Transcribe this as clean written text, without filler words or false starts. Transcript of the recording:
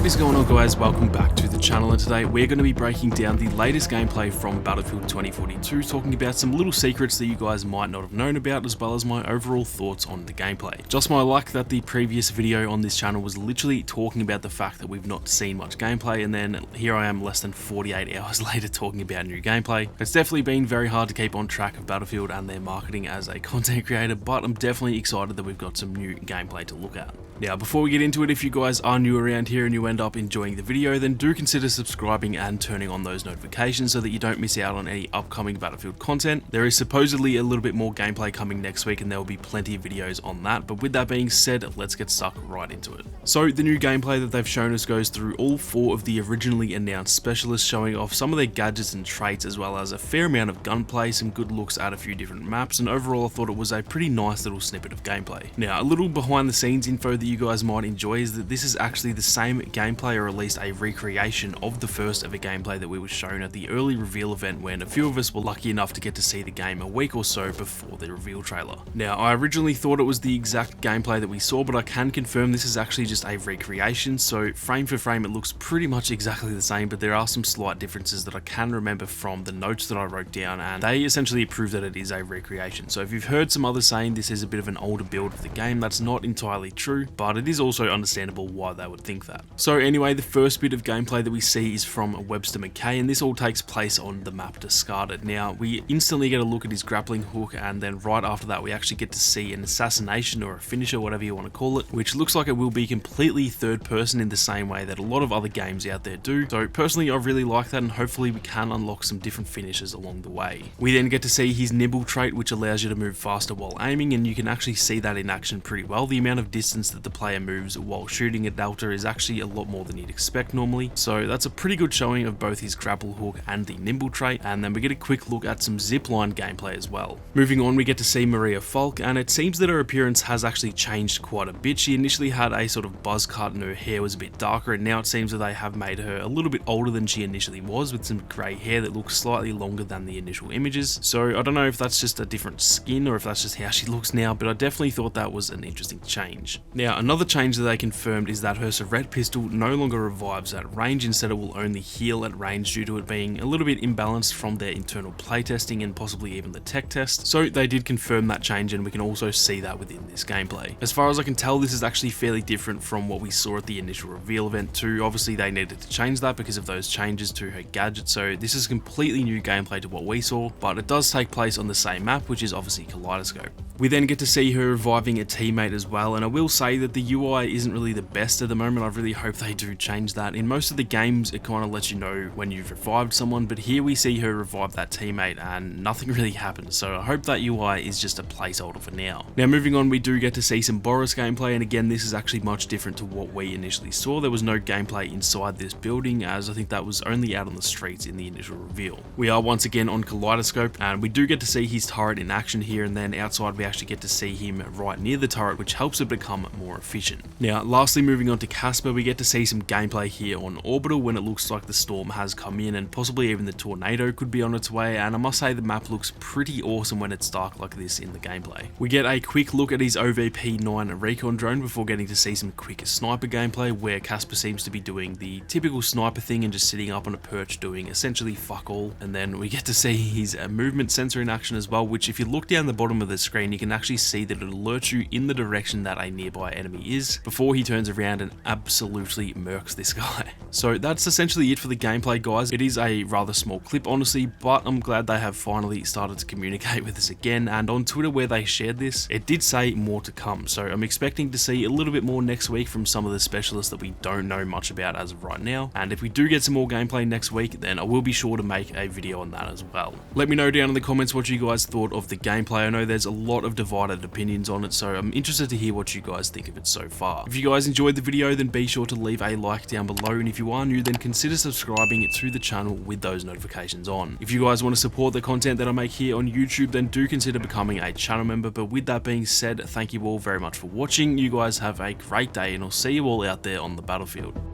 What is going on, guys? Welcome back to the channel, and today we're going to be breaking down the latest gameplay from Battlefield 2042, talking about some little secrets that you guys might not have known about, as well as my overall thoughts on the gameplay. Just my luck that the previous video on this channel was literally talking about the fact that we've not seen much gameplay, and then here I am less than 48 hours later talking about new gameplay. It's definitely been very hard to keep on track of Battlefield and their marketing as a content creator, but I'm definitely excited that we've got some new gameplay to look at. Now, before we get into it, if you guys are new around here and you end up enjoying the video, then do consider subscribing and turning on those notifications so that you don't miss out on any upcoming Battlefield content. There is supposedly a little bit more gameplay coming next week, and there will be plenty of videos on that, but with that being said, let's get stuck right into it. So the new gameplay that they've shown us goes through all 4 of the originally announced specialists, showing off some of their gadgets and traits, as well as a fair amount of gunplay, some good looks at a few different maps, and overall I thought it was a pretty nice little snippet of gameplay. Now, a little behind the scenes info that you guys might enjoy is that this is actually the same gameplay, or at least a recreation of the first ever gameplay that we were shown at the early reveal event, when a few of us were lucky enough to get to see the game a week or so before the reveal trailer. Now, I originally thought it was the exact gameplay that we saw, but I can confirm this is actually just a recreation, so frame for frame it looks pretty much exactly the same, but there are some slight differences that I can remember from the notes that I wrote down, and they essentially prove that it is a recreation. So if you've heard some others saying this is a bit of an older build of the game, that's not entirely true, but it is also understandable why they would think that. So anyway, the first bit of gameplay that we see is from Webster, and this all takes place on the map Discarded. Now, we instantly get a look at his grappling hook, and then right after that we actually get to see an assassination or a finisher, whatever you want to call it, which looks like it will be completely third person in the same way that a lot of other games out there do. So personally I really like that, and hopefully we can unlock some different finishes along the way. We then get to see his nimble trait, which allows you to move faster while aiming, and you can actually see that in action pretty well. The amount of distance that the player moves while shooting a delta is actually a lot more than you'd expect normally, so that's a pretty good showing of both his grapple hook and the nimble trait. And then we get a quick look at some zipline gameplay as well. Moving on, we get to see Maria Falk, and it seems that her appearance has actually changed quite a bit. She initially had a sort of buzz cut and her hair was a bit darker, and now it seems that they have made her a little bit older than she initially was, with some grey hair that looks slightly longer than the initial images. So I don't know if that's just a different skin or if that's just how she looks now, but I definitely thought that was an interesting change. Now, another change that they confirmed is that her Surret pistol no longer revives at range. Instead, it will only heal at range due to it being a little bit imbalanced from their internal playtesting and possibly even the tech test. So they did confirm that change, and we can also see that within this gameplay. As far as I can tell, this is actually fairly different from what we saw at the initial reveal event too. Obviously they needed to change that because of those changes to her gadget, so this is completely new gameplay to what we saw, but it does take place on the same map, which is obviously Kaleidoscope. We then get to see her reviving a teammate as well, and I will say that the UI isn't really the best at the moment. I really hope they do change that. In most of the games it kind of lets you know when you've revived someone, but here we see her revive that teammate and nothing really happens, so I hope that UI is just a placeholder for now. Now, moving on, we do get to see some Boris gameplay, and again this is actually much different to what we initially saw. There was no gameplay inside this building, as I think that was only out on the streets in the initial reveal. We are once again on Kaleidoscope, and we do get to see his turret in action here, and then outside we actually get to see him right near the turret, which helps it become more efficient. Now, lastly, moving on to Casper, we get to see some gameplay here on Orbital when it looks like the storm has come in, and possibly even the tornado could be on its way, and I must say the map looks pretty awesome when it's dark like this in the gameplay. We get a quick look at his OVP-9 recon drone before getting to see some quick sniper gameplay, where Casper seems to be doing the typical sniper thing and just sitting up on a perch doing essentially fuck all. And then we get to see his movement sensor in action as well, which if you look down the bottom of the screen you can actually see that it alerts you in the direction that a nearby enemy is before he turns around and absolutely murks this guy. So that's essentially it for the gameplay, guys. It is a rather small clip honestly, but I'm glad they have finally started to communicate with us again, and on Twitter where they shared this, it did say more to come, so I'm expecting to see a little bit more next week from some of the specialists that we don't know much about as of right now, and if we do get some more gameplay next week, then I will be sure to make a video on that as well. Let me know down in the comments what you guys thought of the gameplay. I know there's a lot of divided opinions on it, so I'm interested to hear what you guys think of it so far. If you guys enjoyed the video, then be sure to leave a like down below, and if you are new, then consider subscribing to the channel with those notifications on. If you guys want to support the content that I make here on YouTube, then do consider becoming a channel member. But with that being said, thank you all very much for watching. You guys have a great day, and I'll see you all out there on the battlefield.